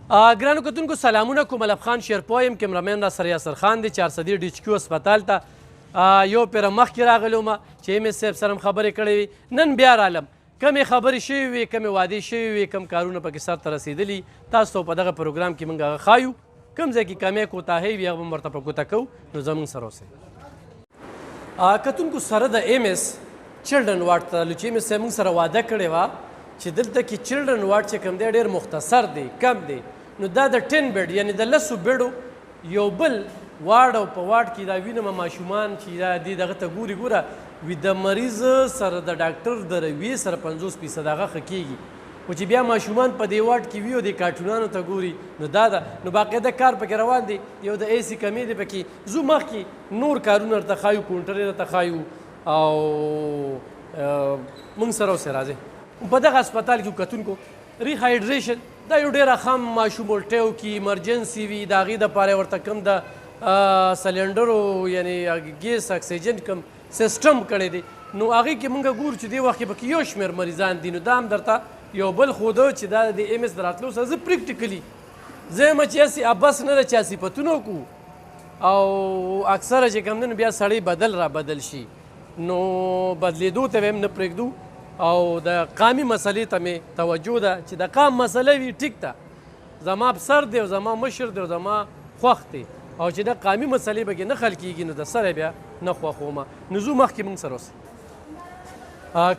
ګرانو کتونکو سلامونه کوم. ملب خان شیرپوه یم، کیمرامین را سره یاسر خان دی. 400 ډي ایچ کیو هسپتال ته یو پیره مخکې راغلی وم چې ایم ایس صاحب سره هم خبرې کړې وي. نن بیا رالم، کمې خبرې شوې وي، کمې وعدې شوې وي، کم کارونه پکې سرته رسېدلي، تاسو ته په دغه پروګرام کې موږ هغه ښایو. کوم ځای کې کمې کوتاهۍ وي هغه به ورته په ګوته کوو. نو زموږ سره اوسئ. کتونکو سره د ایم ایس چلډرن وارډ ته تللو چې ایم ایس صاحب موږ سره وعده کړې وه چې دلته کې چلډرن وارډ چې کوم دی ډېر مختصر دی، کم دی. نو دا د 10 بیډ یعنی د 10 بیډو یو بل وارډ او په وارډ کې دا وینم ماشومان چې دا دې دغه ته ګوري ګوره وي د مریض سره د ډاکټر د رویې سره 50% هغه ښه کېږي. خو چې بیا ماشومان په دې وارډ کې وي او د کارټونانو ته ګوري نو دا ده. نو باقاعده کار پکې روان دی. یو د اے سی کمې دی پکې زو مخکې نور کارونه ورته ښایو، کونټر یې راته ښایو او موږ سره اوسئ راځئ. په دغه هسپتال کې کتونکو ریهایډریشن دا یو ډېره خام ماشوم الټیو کې ایمرجنسي وي، د هغې دپاره یې ورته کوم د سلینډرو یعنې ګیس اکسیجن کوم سیسټم کړی دی. نو هغې کې موږ ګورو چې دې وخت کې پکې یو شمېر مریضان دي. نو دا هم درته یو بل ښوده چې دا د ایم ایس د راتلو سره زه پریکټیکلي زه یم چې هسې بس نه ده چې صفتونه وکړو او اکثره چې کوم دی نو بیا سړی بدل را بدل شي. نو بدلېدو ته به هم نه پرېږدو او د قامي مسلې ته مې توجه ده چې د قام مسله وي ټیک ده، زما پسر دی او زما مشر دی او زما خوښ دی، او چې د قامي مسلې پکې نه حل کېږي نو د سره بیا نه خوښومه. نو ځو مخکې موږ سره اوسئ.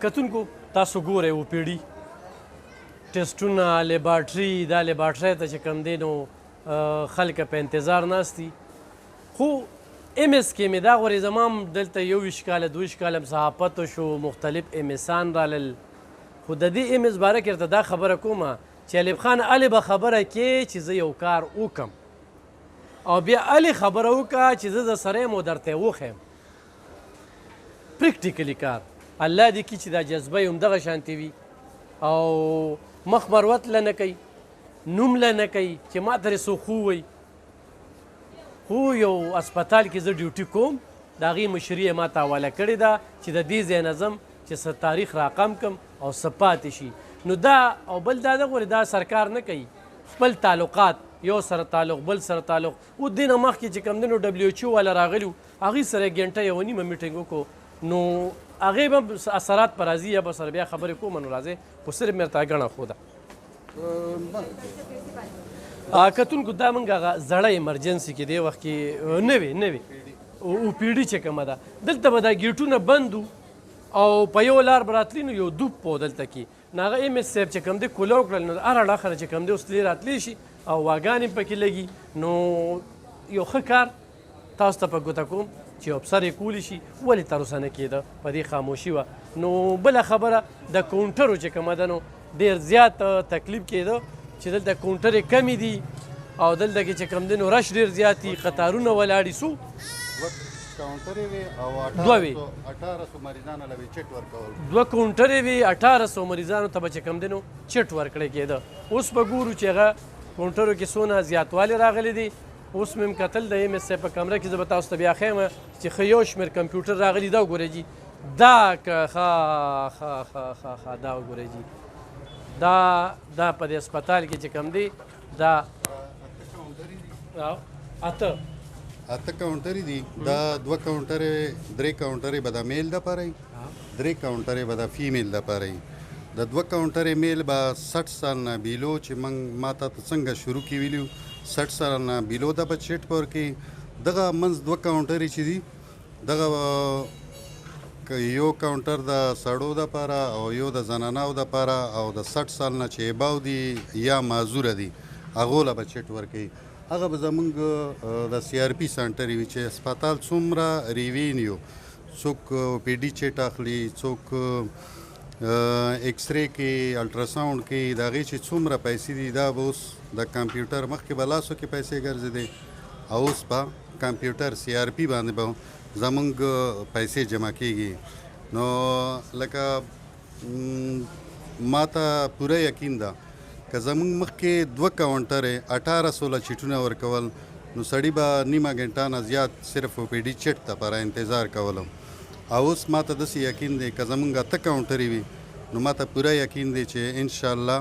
کتونکو تاسو ګورئ او پی ډي ټیسټونه، لیبارټري، دا لیبارټرۍ ته چې کوم دی نو خلک په انتظار ناست دي. خو ایم ایس کې مې دا غورې زما هم دلته 21 کاله 22 کاله صحافت شو، مختلف ایم ایسان رالل. خو د دې ایم ایس باره کې ورته دا خبره کومه چې الف خان الې به خبره کې چې زه یو کار وکم او بیا الې خبره وکړه چې زه د سره یم او درته یې وښیم. پریکټیکلي کار الله دې کړي چې دا جذبه یې همدغه شانتې وي او مخ مروت له نه کوي، نوم له نه کوي چې ما ته څوک خو وایي. خو یو هسپتال کې زه ډیوټي کوم، د هغې مشري یې ما ته حواله کړې ده چې د دې ځای نه ځم چې څه تاریخ راقم کم او څه پاتې شي. نو دا او بل دا ده غورې دا سرکار نه کوي، خپل تعلقات یو سره تعلق بل سره تعلق. او دې نه مخکې چې کوم دی نو ډبلیو ایچ او والا راغلي وو، هغې سره یې ګنټه یوه نیمه میټینګ وکړو. نو هغې به اثرات په راځي یا به سره بیا خبرې کوم. نو راځئ خو صرف مې ورته ګڼه ښوده. کتونکو دا موږ هغه زړه ایمرجنسي کې دې وخت کې نوې او پی ډي چې کومه ده دلته به دا ګیټونه بند او په یو لار به راتلي نو یو دوب په دلته کې نو هغه ایم ایس صاحب چې کوم دی کولاو کړل نو هر اړخه چې کوم دی اوس تلې راتلی شي او واګانې پکې لګي. نو یو ښه کار تاسو ته په ګوته کوم چې افسر یې کولی شي ولې تر اوسه نه کېده، په دې خاموشي وه. نو بله خبره د کاونټرو چې کومه ده نو ډېر زیات تکلیف کېده چې دلته کاونټرې کمې دي او دلته کې چې کوم دی نو رش ډېر زیات دي، قطارونه ولاړې سو دوه کاونټرې وي 1800 مریضانو ته به چې کوم دی نو چټ ورکړی کېده. اوس به ګورو چې هغه کاونټرو کې څونه زیاتوالی راغلی دی. اوس مې کتل د ایم ایس صاحب په کمره کې زه به تاسو ته بیا ښیم چې ښه یو شمېر کمپیوټر راغلي. دا وګورئ جي دا که دا وګورئ جي دا په دې هسپتال کې چې کوم دی دا اته کاونټرې دي. دا 2 کاونټرې 3 کاونټرې به د میل دپاره وي، 3 کاونټرې به د فیمیل دپاره وي. د 2 کاونټرې میل به 60 سال نه بیلو چې ما ته څنګه شروع کې ویلي 60 سال نه بیلو ده به چیټ په ورکوي. دغه منځ 2 کاونټرې چې دي دغه یو کاونټر د سړو دپاره او یو د زناناو دپاره او د 60 سال نه چې اباو دي یا معذوره دي هغو له به چیټ ورکوي. هغه به زمونږ د سی آر پي سنټر وي چې هسپتال څومره ریوینیو څوک پی ډي چیټ اخلي، څوک ایکس رې کې الټراساونډ کې د هغې چې څومره پیسې دي دا به اوس د کمپیوټر مخکې به لاسو کې پیسې ګرځېدې او اوس به کمپیوټر سی آر پي باندې به زمونږ پیسې جمع کېږي. نو لکه ما ته پوره یقین ده که زمونږ مخکې 2 کاونټرې 1800 له چیټونه ورکول نو سړي به نیمه ګنټه نه زیات صرف او پی ډي چیټ لپاره انتظار کولم. او اوس ما ته داسې یقین دی که زمونږ 8 کاونټرې وي نو ما ته پوره یقین دی چې انشاءالله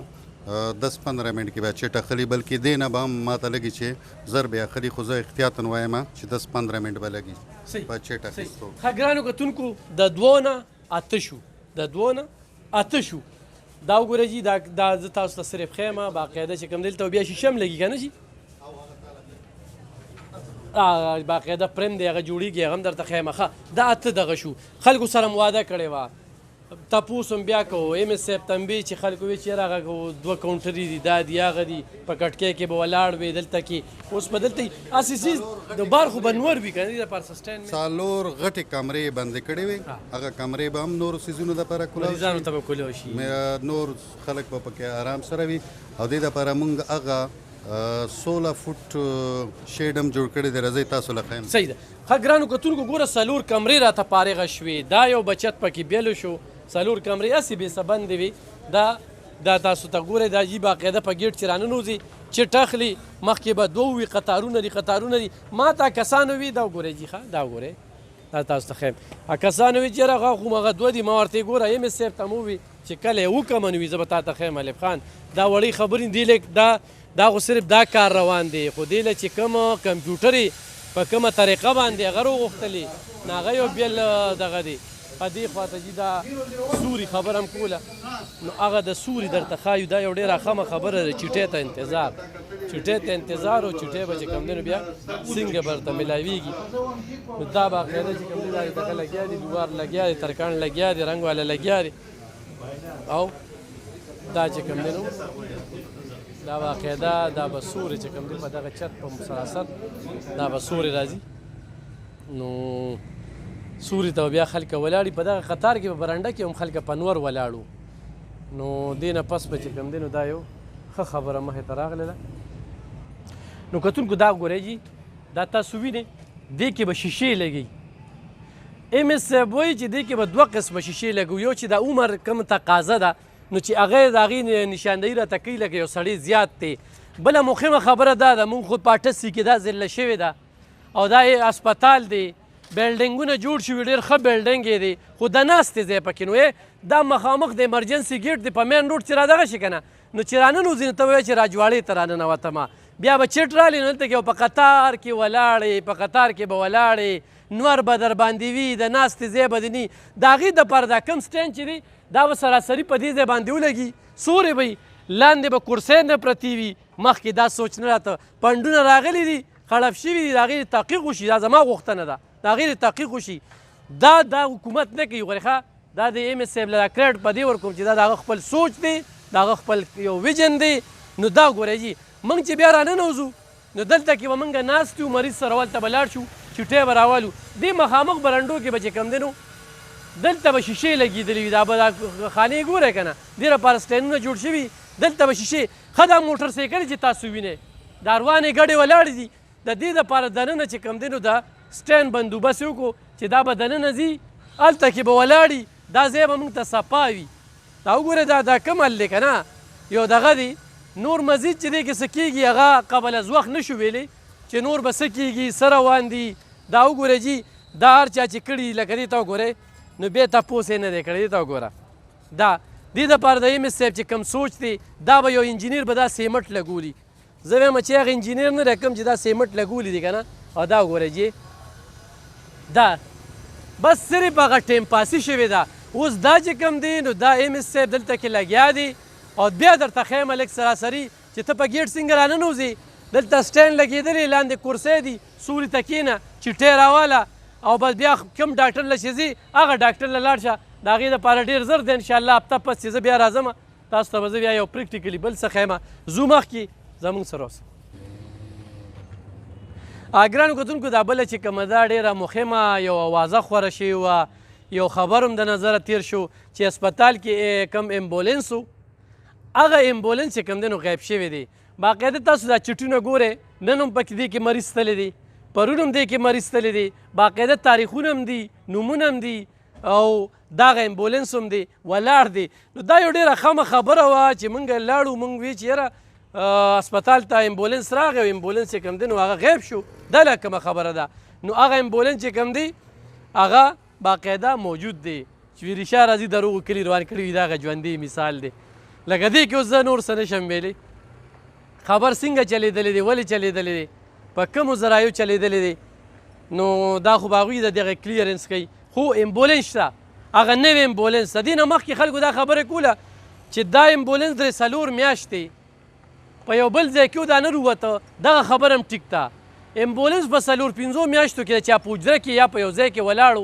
10-15 منټ کې به چټه خلی بلکې دې نه به هم ماته لګي چې زر بیا خلی خو زه احتیاطا وایم چې 10-15 منټ به لګي په چټه اخیستو. ښه ګرانو کتونکو د 2 نه 8 شو دا وګورئ جي دا زه تاسو ته صرف ښیم باقاعده چې کوم دلته بیا شیشه هم لګي که نه جي باقاعده پریم دی هغه جوړېږي هغه هم درته ښیم ښه دا 8 دغه شو خلکو سره مو واده کړې وه تپوس هم بیا کوو ایم ایس صاحب تنبیه چې خلکو وی چې یاره هغه 2 کاونټرې دي دا دي هغه دي په کټکۍ کې به ولاړ وي دلته کې اوس به دلته هسې څیز د بار خو به نور وي که نه دي دپاره سسټین 4 غټې کمرې بندې کړې وي هغه کمرې به هم نورو څیزونو دپاره مریضانو ته به کولاو شي نور خلک به پکې آرام سره وي او دې دپاره مونږ هغه 16 فوټ شیډ هم جوړ کړی دی راځئ تاسو له ښیم صحیح ده ښه ګرانو کتونکو ګوره 4 کمرې راته فارغه شوې دا یو بچت پکې بیلو شو 4 کمرې هسې بې سبندې وي دا تاسو ته ګورئ دا جي باقاعده په ګیټ چې راننوځي چټ اخلي مخکې به 2 وي قطارونه دي ما ته کسانو وي دا وګورئ جي ښه دا وګورئ دا تاسو ته ښیم کسانو وي چې یاره هغه خو هغه 2 دي ما ورته یې ګوره ایم ایس صاحب ته مو وي چې کله یې وکمن وي زه به تا ته ښیم الف خان دا وړې خبرې دي لیک دا خو صرف دا کار روان دی خو دې له چې کوم کمپیوټرې په کومه طریقه باندې هغه راوغوښتلې نو هغه یو بیل دغه دی په دې خواته چې دا سوري خبره هم کوله نو هغه د سوري درته ښایو دا یو ډېره خمه خبره ده چټۍ ته انتظار او چټۍ به چې کوم دی نو بیا څنګه به درته میلاویږي نو دا باقاعده چې کوم دی دا دغه لګیا دي دوار لګیا دي ترکاڼ لګیا دي رنګ والا لګیا دي او دا چې کوم دی نو دا باقاعده دا به سوري چې کوم دی په دغه چت په مسلسل دا به سوري راځي نو سوري ته بیا خلک ولاړي په دغه قطار کې په برنډه کې هم خلک په نور ولاړو نو دې نه پس به چې کوم دی نو دا یو ښه خبره مخې ته راغله ده نو کتونکو دا ګورئ جي دا تاسو وینئ دې کې به شیشې لګي ایم ایس صاحب وایي چې دې کې به 2 قسمه شیشې لګو یو چې د عمر کم تقاضه ده نو چې هغه د هغې نشاندهي راته کوي لکه یو سړی زیات دی بله مهمه خبره دا ده مونږ خو پاټسي کې دا ضله شوې ده او دا هسپتال دی بلډینګونه جوړ شوي ډېر ښه بلډینګ یې دی خو د ناستې ځای پکې نو دا مخامخ د ایمرجنسي ګیټ دی په مین روډ چې را دغه شي که نه نو چې راننوځي نو ته وایې چې راجواړې ته راننوتمه بیا به چټ رالې نو دلته کې په قطار کې ولاړې نور به در باندې وي د ناستې ځای به دې نه د هغې دپاره دا کم سټینډ چې دی دا به سراسري په دې ځای باندې ولګي سورې به لاندې به کرسۍ نه پرتې وي مخکې دا سوچ نه راته پنډونه راغلي دي خړپ شوي دي د هغې تحقیق وشي دا زما غوښتنه ده د هغې تحقیق وشي دا حکومت نه کوي غورې ښه دا د ایم ایس صاحب له کریډ په دې ورکوم چې دا د هغه خپل سوچ دی د هغه خپل یو ویژن دی نو دا ګورئ جي موږ چې بیا راننوځو نو دلته کې به موږ ناست یو مریض سره هلته به لاړ شو چټۍ به راولو دې مخامخ برنډو کې به چې کوم دی نو دلته به شیشې لګېدلې وي دا به دا خانې ګورئ که نه دې لپاره سټینډونه جوړ شوي دلته به شیشې ښه دا موټر سایکل چې تاسو وینئ دا روانې ګډې ولاړې دي د دې دپاره دننه چې کوم دی نو دا سټینډ بندوبست یې وکړو چې دا به دننه ځي هلته کې به ولاړي دا ځای به موږ ته صفا وي دا وګورئ دا کم حل دی که نه یو دغه دی نور مزید چې دی کې څه کېږي هغه قبل از وخت نه شو ویلی چې نور به څه کېږي څه روان دي دا وګورئ جي دا هر چا چې کړي لکه دې ته وګورئ نو بیا تپوس یې نه دی کړی دې ته وګوره دا دې دپاره د ایم ایس صاحب چې کوم سوچ دی دا به یو انجینیر به دا سیمټ لګولي زه وایم چې هغه انجینیر نه دی کوم چې دا سیمټ لګولي دي که نه او دا وګورئ جي دا بس صرف هغه ټیم پاسي شوې ده اوس دا چې کوم دی نو دا ایم ایس صاحب دلته کې لګیا دی او بیا درته ښیم لږ سراسري چې ته په ګیټ څنګه راننوځې دلته سټینډ لګېدلی لاندې کرسۍ دي سوري ته کښېنه چټۍ راواله او بس بیا کوم ډاکټر له چې ځي هغه ډاکټر له لاړ شه د هغې دپاره ډېر زر دی انشاءالله هفته پس چې زه بیا راځم تاسو ته به زه بیا یو پریکټیکلي بل څه ښیم ځو مخکې زموږ سره اوسه ګرانو کتونکو دا بله چې کومه ده ډېره مهمه یو اوازه خوره شوې وه یو خبر هم د نظره تیر شو چې هسپتال کې کم امبولینس و هغه امبولینس چې کوم دی نو غیب شوی دی باقاعده تاسو دا چټونه ګورئ نن هم پکې دې کې مریض تللی دی پرون هم دې کې مریض تللی دی باقاعده تاریخونه هم دي نومونه هم دي او دغه امبولینس هم دی ولاړ دی نو دا یو ډېره خمه خبره وه چې موږ لاړو موږ وی چې یاره هسپتال ته امبولینس راغی او امبولینس چې کوم دی نو هغه غیب شو دا لا کومه خبره ده نو هغه امبولینس چې کوم دی هغه باقاعده موجود دی چې ریشه راځي د روغو کلي روان کړي وي دا هغه ژوندی مثال دی لکه دې کې اوس زه نور څه نشم ویلی خبر څنګه چلیدلی دی ولې چلیدلی دی په کومو ذرایو چلیدلی دی نو دا خو به هغوی د دغه کلیرنس کوي خو امبولنس شته هغه نوی امبولنس د دې نه مخکې خلکو دا خبره کوله چې دا امبولنس درې څلور میاشتې په یو بل ځای کې دا نه رووته دغه خبره هم ټیک ده امبولنس په څلور پنځو میاشتو کې د چا په حجره کې یا په یو ځای کې ولاړو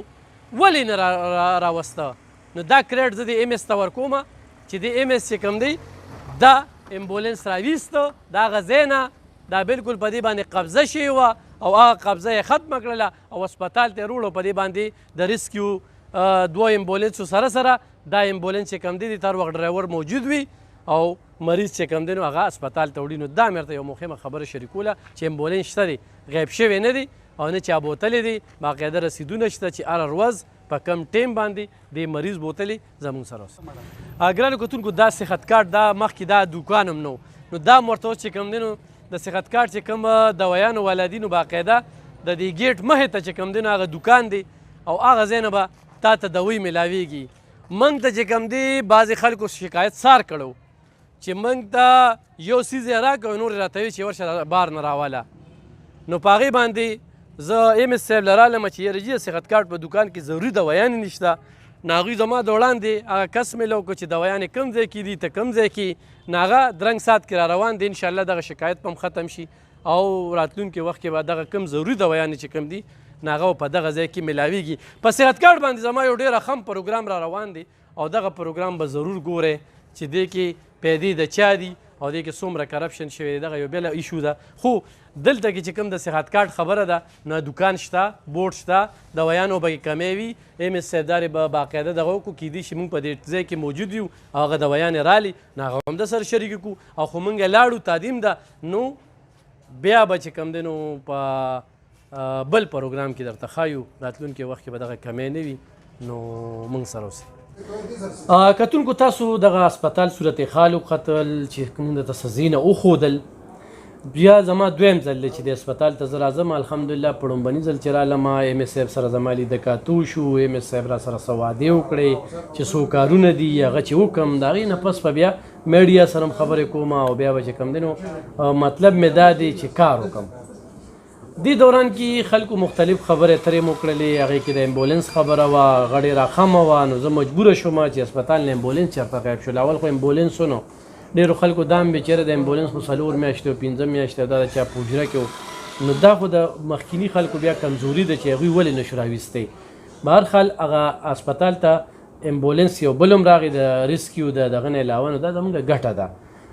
ولې نه راوسته نو دا کریډ زه د ایم ایس ته ورکومه چې د ایم ایس چې کوم دی دا امبولنس راویسته د هغه ځای نه دا بلکل په دې باندې قبضه شوې وه او هغه قبضه یې ختمه کړله او هسپتال ته یې وروړو په دې باندې د ریسکیو دوه امبولنسو سره سره دا امبولنس چې کوم دی د هر وخت ډرایور موجود وي او مریض چې کوم دی نو هغه هسپتال ته وړي نو دا مې ورته یو مهمه خبره شریکوله چې امبولنس شته دی غیب شوی نه دی او نه چا بوتلی دی باقاعده رسیدونه شته چې هر ورځ په کم ټیم باندې د مریض بوتلی زموږ سره اوسه ګرانو کتونکو دا صحت کارت دا مخکې دا دوکان هم نو دا م ورته اوس چې کوم دی نو د صحت کارت چې کوم دوایانو ولادینو باقاعده د دې ګیټ مخې ته چې کوم دی نو هغه دوکان دی او هغه ځای نه به تا ته دوی میلاویږي موږ ته چې کوم دی بعضې خلکو شکایت سار کړو چې موږ ته یو څیز یې راکړو نور یې راته وي چې ورشه بار نه راوله نو په هغې باندې زه ایم ایس صاحب له رالمه چې یاره جي د صحت کارت په دوکان کې ضروري دوایانې نشته نو هغوی زما د وړاندې هغه کس مې لو کړو چې دوایانې کوم ځای کې دي ته کوم ځای کې نو هغه درنګ ساعت کې را روان دی انشاءالله دغه شکایت به هم ختم شي او راتلونکي وخت کې به دغه کوم ضروري دوایانې چې کوم دي نو هغه په دغه ځای کې میلاویږي په صحت کارت باندې زما یو ډېر خم پروګرام را روان دی او دغه پروګرام به ضرور ګورئ چې دې کې پیدې د چا دي او دې کې څومره کرپشن شوی دی دغه یو بېله ایشو ده خو دلته کې چې کوم د صحت کارت خبره ده نو دوکان شته بورډ شته دوایانو به کې کمی وي ایم ایس صاحب دارې به باقاعده دغه وکړو کیدای شي موږ په دې ځای کې موجود یو او هغه دوایانې رالي نو هغه هم د سره شریک کړو او خو موږ لاړو تعلیم ده نو بیا به چې کوم دی نو په بل پروګرام کې درته ښایو راتلونکي وخت کې به دغه کمی نه وي نو موږ سره اوسئ کتونکو تاسو دغه هسپتال صورت حال وکتل چې کوم د تصزینه وښودل بیا زما دویم ځل دی چې د هسپتال ته زه راځم الحمدلله په لومبني ځل چې رالم ایم ایس صاحب سره زما لیدکاتو شو ایم ایس صاحب را سره څه وعدې وکړې چې څو کارونه دي هغه چې وکړم د هغې نه پس به بیا میډیا سره هم خبرې کوم او بیا به چې کوم دی نو مطلب مې دا دی چې کار وکړم دې دوران کې خلکو مختلف خبرې اترې مو کړلې هغې کې د امبولنس خبره وه هغه ډېره خمه وه نو زه مجبوره شوم چې هسپتال نه امبولنس چېرته غیب شول اول خو امبولنس نو ډېرو خلکو دا هم بېچاره د امبولنس خو 4 میاشتې او 5 میاشتې دا د چا په حجره کې و نو دا خو د مخکیني خلکو بیا کمزوري ده چې هغوی ولې نشو راویستی به هر حال هغه هسپتال ته امبولنس یو بل هم راغی د ریسکیو د دغه نه علاوه نو دا زموږ ګټه ده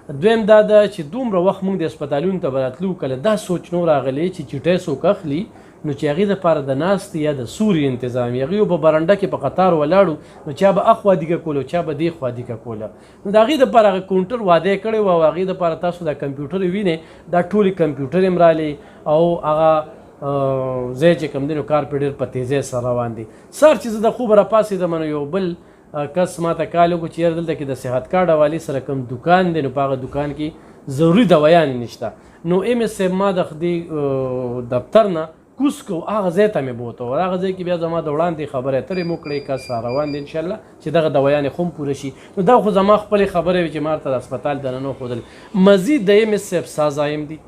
دویم دا ده چې دومره وخت موږ د هسپتالونو ته به راتلو کله دا سوچ نو راغلی چې چټۍ څوک اخلي نو چې هغې دپاره د ناستې یا د سوري انتظام وي هغوی په برنډه کې په قطار ولاړو نو چا به اخوا دیګه کوله چا به دې خوا دیګه کوله نو د هغې دپاره هغه کاونټر واده یې کړی و او هغې دپاره تاسو دا کمپیوټر وینئ دا ټولې کمپیوټر هم رالی او هغه ځای چې کوم دی نو کار پې ډېر په تیزۍ سره روان دی سر چې زه د خوبه راپاڅېدم نو یو بل کس ما ته کال وکړو چې یاره دلته کې د صحت کارت حوالې سره کوم دوکان دی نو په هغه دوکان کې ضروري دوایانې نشته نو ایم ایس صاحب ما د دې دفتر نه کوز کو هغه ځای ته مې بوته هغه ځای کې بیا زما د وړاندې خبرې اترې مو کړې کس را روان دی انشاءالله چې دغه دوایانې خو هم پوره شي نو دا خو زما خپلې خبرې وې چې ما ورته د هسپتال دننه وښودل مزید د ایم ایس صاحب سازایم دي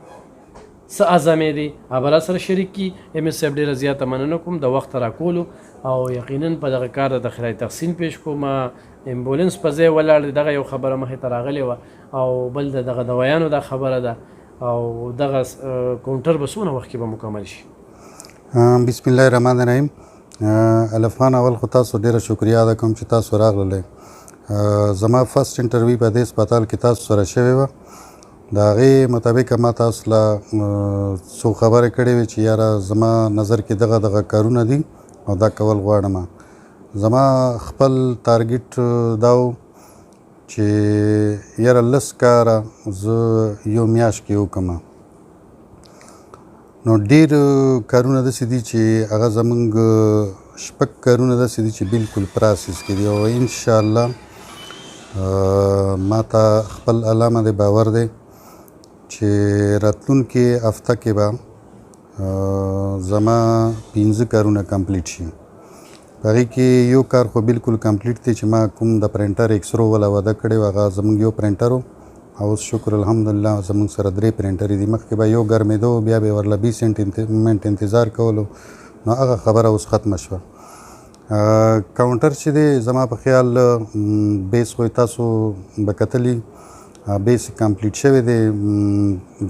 څه عزمې دی هغه را سره شریک کي ایم ایس صاحب ډېره زیاته مننه کوم د وخت راکولو او یقینا په دغه کار د خیرات تحسین پیش کوم امبولنس په ځای ولاړ دی دغه یو خبره مخې ته راغلې وه او بل دغه دوایانو دا خبره ده او دغه کاونټر به څومره وخت کې به مکمل شي بسم الله الرحمن الرحیم الف خان اول خو تاسو ډېره شکریا ادا کوم چې تاسو راغللی زما فرست انټرویو په دې هسپتال کې تاسو سره شوې وه د هغې مطابق ما تاسو له څو خبرې کړې وې چې یاره زما نظر کې دغه کارونه دي او دا کول غواړم زما خپل ټارګټ دا و چې یاره 10 کاره زه یو میاشت کې وکړم نو ډېر کارونه داسې دي چې هغه زموږ 6 کارونه داسې دي چې بالکل پراسس کې دي او انشاءالله ما ته خپل الله باندې باور دی چې راتلونکې هفته کې به زما 15 کارونه کمپلیټ شي هغې کې یو کار خو بالکل کمپلیټ دی چې ما کوم د پرنټر ایکسرو والا وعده کړې وه هغه زموږ یو پرنټر و او اوس شکر الحمدلله زموږ سره 3 پرنټرې دي. مخکې به یو ګرمېده بیا به یې ورله 20 منټ انتظار کولو نو هغه خبره اوس ختمه شوه. کاونټر چې دی زما په خیال بیس خو تاسو به کتلي بیس کمپلیټ شوی دی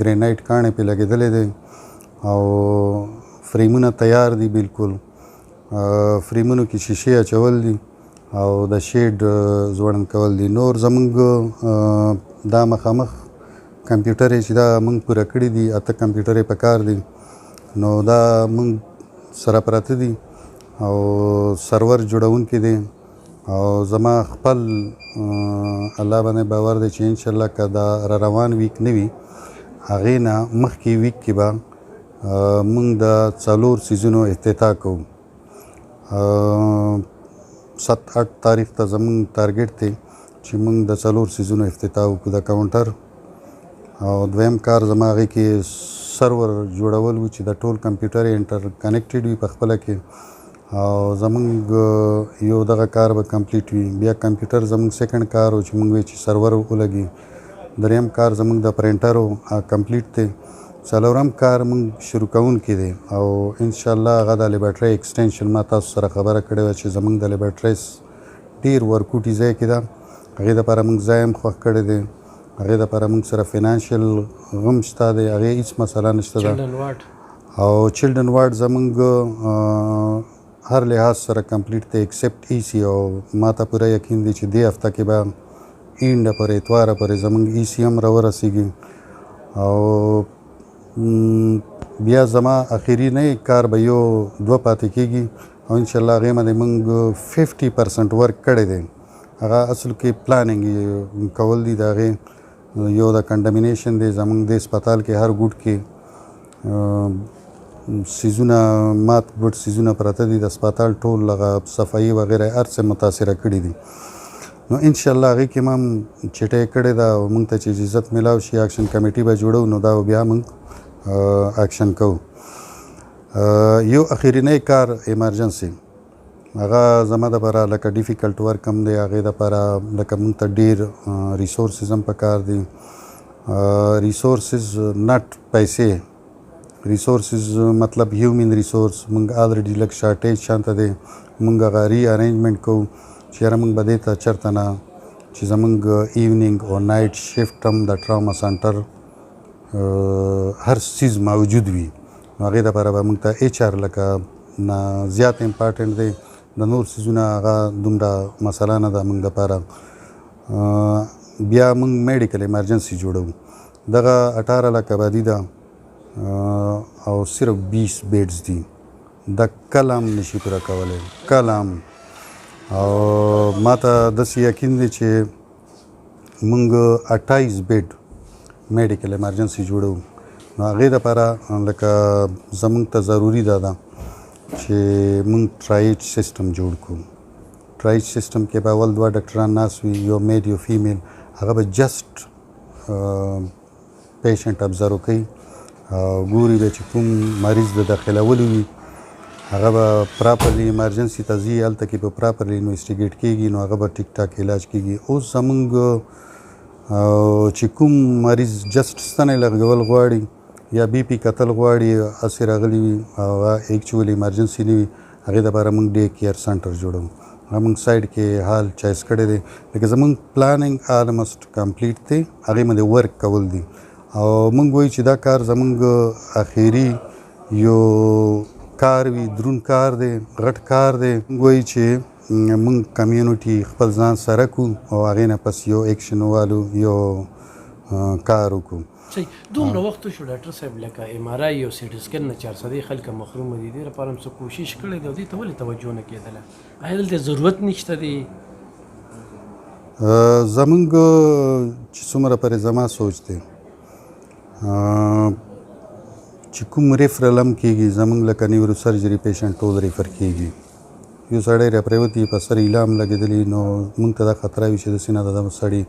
ګرینایټ کاڼې پې لګېدلې دی او فریمونه تیار دي بالکل فریمونو کې شیشې اچول دي او د شیډ ځوړند کول دي. نور زموږ دا مخامخ کمپیوټر چې دا موږ پوره کړي دي 8 کمپیوټرې په کار دي نو دا موږ سره پراته دي او سرور جوړونکي دي او زما خپل الله باندې باور دی چې انشاءالله که دا را روان ویک نه وي هغې نه مخکې ویک کې به موږ د 4 سیزونو افتتاح کوو. 7-8 تاریخ ته زموږ ټارګټ دی چې موږ د 4 سیزونو افتتاح وکړو د کاونټر او دویم کار زما هغې کې سرور جوړول و چې د ټول کمپیوټر انټر کنیکټډ وي په خپله کې او زموږ یو دغه کار به کمپلیټ وي. بیا کمپیوټر زموږ سیکنډ کار و چې موږ وی چې سرور ولګي. دریم کار زموږ د پرنټر و کمپلیټ دی. څلورم کار موږ شروع کوونکی دی او انشاءالله هغه د لیبارټرۍ ایکسټینشن ما تاسو سره خبره کړې وه چې زموږ د لیبارټرۍ ډېر ورکوټي ځای کې ده هغې دپاره موږ ځای هم خوښ کړی دی هغې دپاره موږ سره فینانشل غم شته دی هغې هېڅ مسله نشته ده او چلډرن وارډ زموږ هر لحاظ سره کمپلیټ دی ایکسپټ ایسی او ما ته پوره یقین دی چې دې هفته کې به اینډه پورې اتواره پورې زموږ ایسی هم راورسېږي او بیا زما اخرینی کار به یو 2 پاتې کېږي او انشاءالله هغې باندې موږ 50% ورک کړی دی. هغه اصل کې پلانینګ کول دي د هغې یو د کنډمینیشن دی زموږ د هسپتال کې هر ګوټ کې سیزونه مات ګوټ سیزونه پراته دي د هسپتال ټول هغه صفایي وغیره هر څه متاثره کړي دي نو انشاءالله هغې کې ما هم چټۍ کړې ده او موږ ته چې اجازت میلاو شي اکشن کمیټي به جوړو نو دا بیا موږ اکشن کوو. یو اخرینی کار ایمرجنسي هغه زما دپاره لکه ډیفیکلټ ورک هم دی هغې دپاره لکه موږ ته ډېر ریسورسز هم پکار دي ریسورسز نټ پیسې ریسورسز مطلب هیومن ریسورس موږ آلریډي لږ شارټیج شانته دی موږ هغه ری ارینجمنټ کوو چې یاره موږ به دې ته چېرته نه چې زموږ ایونینګ او نایټ شفټ هم د ټراما سنټر هر چیز موجود وي نو هغې دپاره به موږ ته ایچ آر لکه زیات امپارټنټ دی د نور څیزونه هغه دومره مسله نه ده موږ دپاره. بیا موږ میډیکل ایمرجنسي جوړوو دغه 18 لکه آبادي ده او صرف 20 بیډز دي د کله هم نشي پوره کولی کله هم او ما ته داسې یقین دی چې موږ 28 بیډ میډیکل ایمرجنسي جوړوو نو هغې دپاره لکه زموږ ته ضروري ده چې موږ ټرایچ سیسټم جوړ کړو. ټرایچ سیسټم کې به اول 2 ډاکټران ناست وي یو میډ یو فیمیل هغه به جسټ پیشنټ ابزرو کوي ګوري به چې کوم مریض د داخلولو وي هغه به پراپرلی ایمرجنسي ته ځي هلته کې به پراپرلی انویسټیګیټ کېږي نو هغه به ټیک ټاک علاج کېږي. اوس زموږ چې کوم مریض جسټ ستنې لګول غواړي یا بی پی کتل غواړي هسې راغلی وي او هغه ایکچولی ایمرجنسي نه وي هغې دپاره موږ ډے کیر سنټر جوړوو هغه موږ سایډ کې حال چایس کړی دی لکه زموږ پلانینګ آلموسټ کمپلیټ دی هغې باندې ورک کول دي او موږ وایو چې دا کار زموږ اخري یو کار وي دروند کار دی غټ کار دی موږ وایو چې موږ کمیونټي خپل ځان سره کړو او هغې نه پس یو ایکشن والو یو کار وکړو. صحیح دومره وخت شو ډاکټر صاحب لکه ایم آر آی او سی ټي سکین نه 400 خلک محروم دي دې لپاره هم څه کوشش کړی دی او دې ته ولې توجه نه کېدله آیا دلته ضرورت نشته دی؟ زموږ چې څومره پرې زما سوچ دی چې کوم ریفرل هم کېږي زموږ لکه نیورو سرجري پیشنټ ټول ریفر کېږي یو سړی راپرېوتی په سر ایله هم لګېدلي نو موږ ته دا خطره وي چې داسې نه د سړي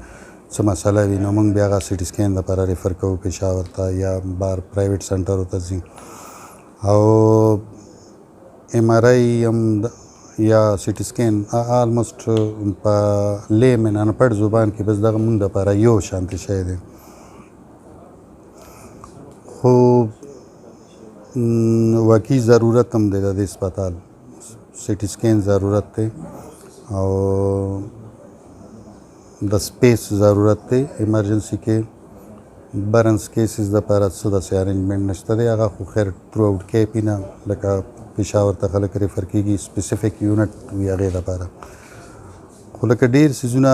څه مسله وي نو موږ بیا هغه سی ټي سکین دپاره ریفر کوو پېښور ته یا بار پرایویټ سنټرو ته ځي او ایم آر آی هم یا سیټي سکین آلموسټ په لیمن انپړ زبان کې بس دغه مونږ دپاره یو شانتې شی دی خو واقعي ضرورت هم دی د دې اسپتال سیټي سکین ضرورت دی او د سپیس ضرورت دی ایمرجنسي کې برنس کیسز دپاره څه داسې ارینجمنټ نشته دی هغه خو خیر تھرو آوټ کې پي نه لکه پېښور ته خلک ریفر کېږي سپیسیفیک یونټ وي هغې دپاره خو لکه ډېر څیزونه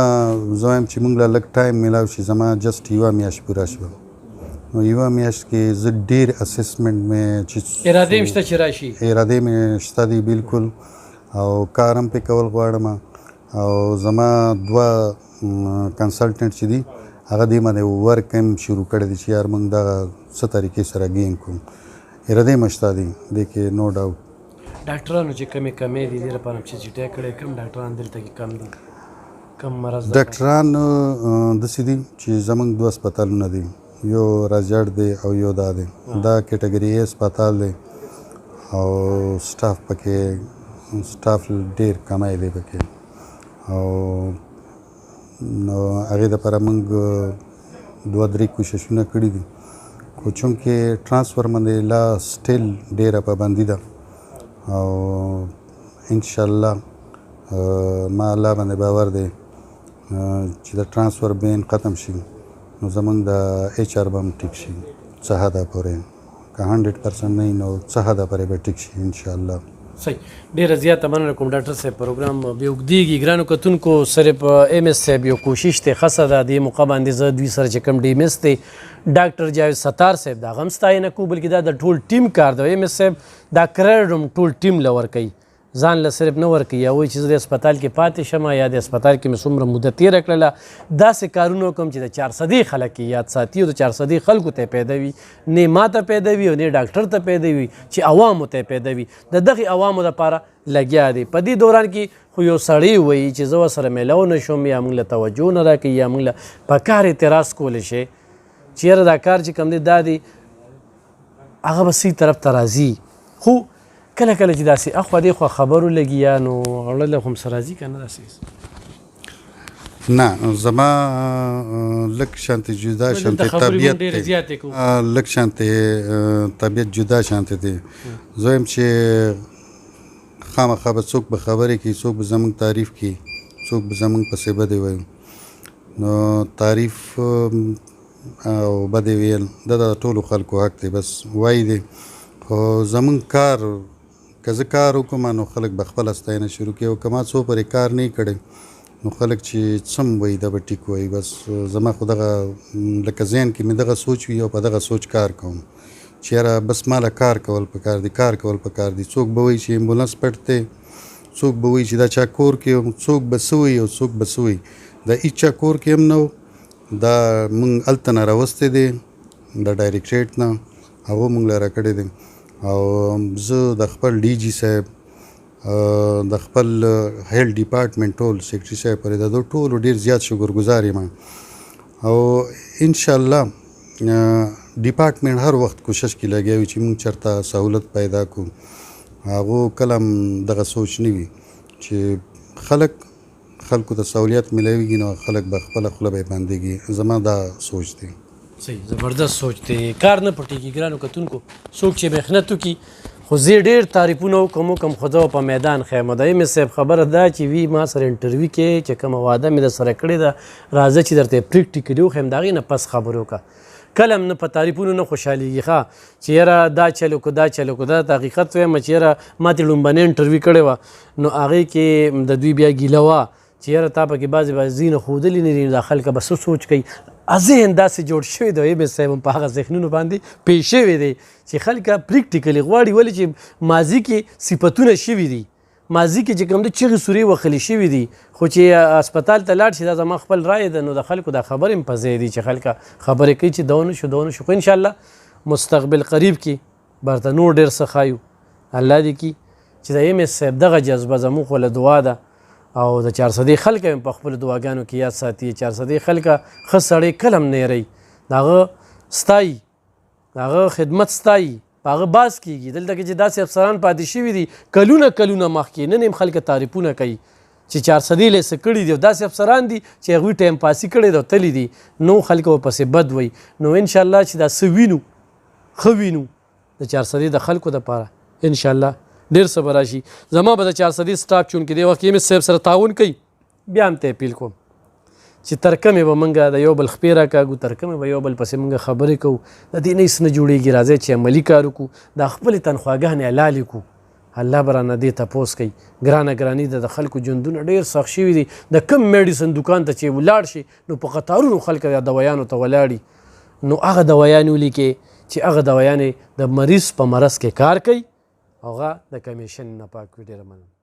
زه وایم چې موږ له لږ ټایم میلاو شي زما جسټ یوه میاشت پوره شوه نو یوه میاشت کې زه ډېر اسسمنټ مې چې ارادې هم شته چې راشي ارادې مې شته دي بلکل او کار هم پې کول غواړم او زما دوه کنسلټنټ چې دي هغه دې باندې ورک هم شروع کړی دی چې یار موږ دغه څه طریقې سره ګیم کوو ارادې مې شته دي دې کې نو ډاوټ ډاکټرانو چې کمې کمې دي دې لپاره چې چټۍ کړی کم ډاکټران دلته کې کم دي کم مرض ډاکټران داسې دي چې زموږ دوه اسپتالونه دي یو راجړ دی او یو دا دی دا کیټګري ای اسپتال دی او سټاف پکې سټاف ډېر کمای دی پکې او نو هغې دپاره موږ دوه درې کوششونه کړي دي خو چونکې ټرانسفر باندې لا سټیل ډېره پابندي ده او انشاءالله ما الله باندې باور دی چې د ټرانسفر بین ختم شي نو زموږ د ایچ آر به هم ټیک شي څه حده پورې که 100% نه نو څه حده پورې به ټیک شي انشاءالله صحیح ډېره زیاته مننه کوم ډاکټر صاحب پروګرام بیا اوږدېږي ګرانو کتونکو صرف ایم ایس صاحب یو کوشش دی ښه ده دې موقع باندې زه دوی سره چې کوم ډي ایم ایس دی ډاکټر جاوید ستار صاحب د هغه هم ستاینه کوو بلکې دا د ټول ټیم کار دی ایم ایس صاحب دا کریډ هم ټول ټیم له ورکوي ځان له صرف نه ورکوي یا وایي چې زه د اسپتال کې پاتې شم یا د اسپتال کې مې څومره موده تېره کړله داسې کارونه وکړم چې د 400 خلک یې یاد ساتي او د 400 خلکو ته پیدا وي نه ما ته پیدا وي او نه ډاکټر ته پیدا وي چې عوامو ته پیدا وي د دغې عوامو دپاره لګیا دی په دې دوران کې خو یو سړی وایي چې زه ورسره میلاو نه شم یا موږ له توجه نه راکوي یا موږ له په کار اعتراض کولی شي چې یاره دا کار چې کوم دی دا دی هغه به صحیح طرف ته راځي خو کله کله چې داسې اخوا دېخوا خبرو لګي نو غړله خو هم سره راځي که نه داسې نه زما لږ شانتې جدا شانتې طبیعت دی لږ شانتې طبیعت جدا شانتې دی زه وایم چې خامخا به څوک به خبرې کوي څوک به زموږ تعریف کوي څوک به زموږ پسې بدې وایي نو تعریف او بدې ویل دا د ټولو خلکو حق دی بس وایي دی خو زموږ کار که زه کار وکړم نو خلک به خپله ستاینه شروع کوي او که ما څو پورې کار نه کړی نو خلک چې څه هم وایي دا به ټیک وایي بس زما خو دغه لکه ذهن کې مې دغه سوچ وي او په دغه سوچ کار کوم چې یاره بس ماله کار کول پکار دي کار کول پکار دي څوک به وایي چې امبولانس پټ دی څوک به وایي چې دا چا کور کې څوک به څه وایي او څوک به څه وایي د هېچا کور کې هم نه دا موږ هلته نه راوستی دی د ډایرکټریټ نه هغو موږ له راکړی دی او زه د خپل ډي جي صاحب د خپل هیلث ډپارټمنټ ټول سیکرټري صاحب پورې د ټولو ډېر زیات شکرګزار یم او انشاءالله ډپارټمنټ هر وخت کوشش کې لګیا وي چې موږ چېرته سهولت پیدا کړو هغو کله هم دغه سوچ نه وي چې خلکو ته سهولیت میلاویږي نو خلک به خپله خوله به یې بندېږي زما دا سوچ دی صحیح زبردست سوچ دی کار نه پټېږي ګرانو کتونکو څوک چې محنت وکړي خو زه ډېر تعریفونه وکړم خو زه په میدان ښیم د ایم ایس صاحب خبره دا چې وي ما سره انټرویو کې چې کومه وعده مې درسره کړې ده راځه چې درته یې پریکټیکلي وښیم د هغې نه پس خبرې وکړه کله هم نه په تعریفونو نه خوشحالېږي ښه چې یاره دا چل وکړو دا چل وکړو دا د حقیقت وایم چې یاره ما ترې لومبنۍ انټرویو کړې وه نو هغې کې د دوی بیا ګیله وه چې یاره تا پکې بعضې ځینې ښودلي نه دي دا خلکه به څه سوچ کوي ذهن داسې جوړ شوی دی ایم ایس صاحب هم په هغه ذهنونو باندې پیښ شوی دی چې خلکه پریکټیکلي غواړي ولې چې ماضي کې صفتونه شوي دي ماضي کې چې کوم د چغې سورې وخلي شوي دي خو چې اسپتال ته لاړ شي دا زما خپل رایه ده نو د خلکو دا خبرې هم په ځای دي چې خلکه خبرې کوي چې دونه شو خو انشاءالله مستقبل قریب کې برته نور ډېر څه ښایو الله دې کي چې د ایم ایس صاحب دغه جذبه زموږ خو له دعا ده او د 400 خلکه هم په خپلو دعاګانو کې یاد ساتي 400 خلکه ښه سړی کله هم نه هېروي د هغه ستایي د هغه خدمت ستایي هغه باس کیږي. دلته کې چې داسې افسران پاتې شوي دي کلونه کلونه مخکې، نن هم خلک تعریفونه کوي چې 400 لیسه کړي دي، داسې افسران دي چې هغوی ټایم پاسي کړی دی او تللی دي، نو خلک ورپسې بد وایي. نو انشاءالله چې دا څه وینو ښه وینو د 400 د خلکو دپاره انشاءالله ډېر څه به راشي. زما به د 400 سټاف چونکې دې وخت کې ایم صاحب سره تعاون کوي، بیا هم ته اپیل کوم چې تر کومې به موږ د یو بل خپې راکاږو، تر کومې به یو بل پسې موږ خبرې کوو. د دې نه هېڅ نه جوړېږي. راځئ چې عملي کار وکړو، دا خپلې تنخواګانې حلالې کړو. الله به رانه دې تپوس کوي. ګرانه ګراني د خلکو ژوندونه ډېر سخت شوي دي. د کم میډیسن دکان ته چې ولاړ شي نو په قطارونو خلک دوایانو ته ولاړي، نو هغه دوایانې ولیکې چې هغه دوایانې د مریض په مرض کې کار کوي او هغه د کمیشن نه پاک وي. ډېره مننه.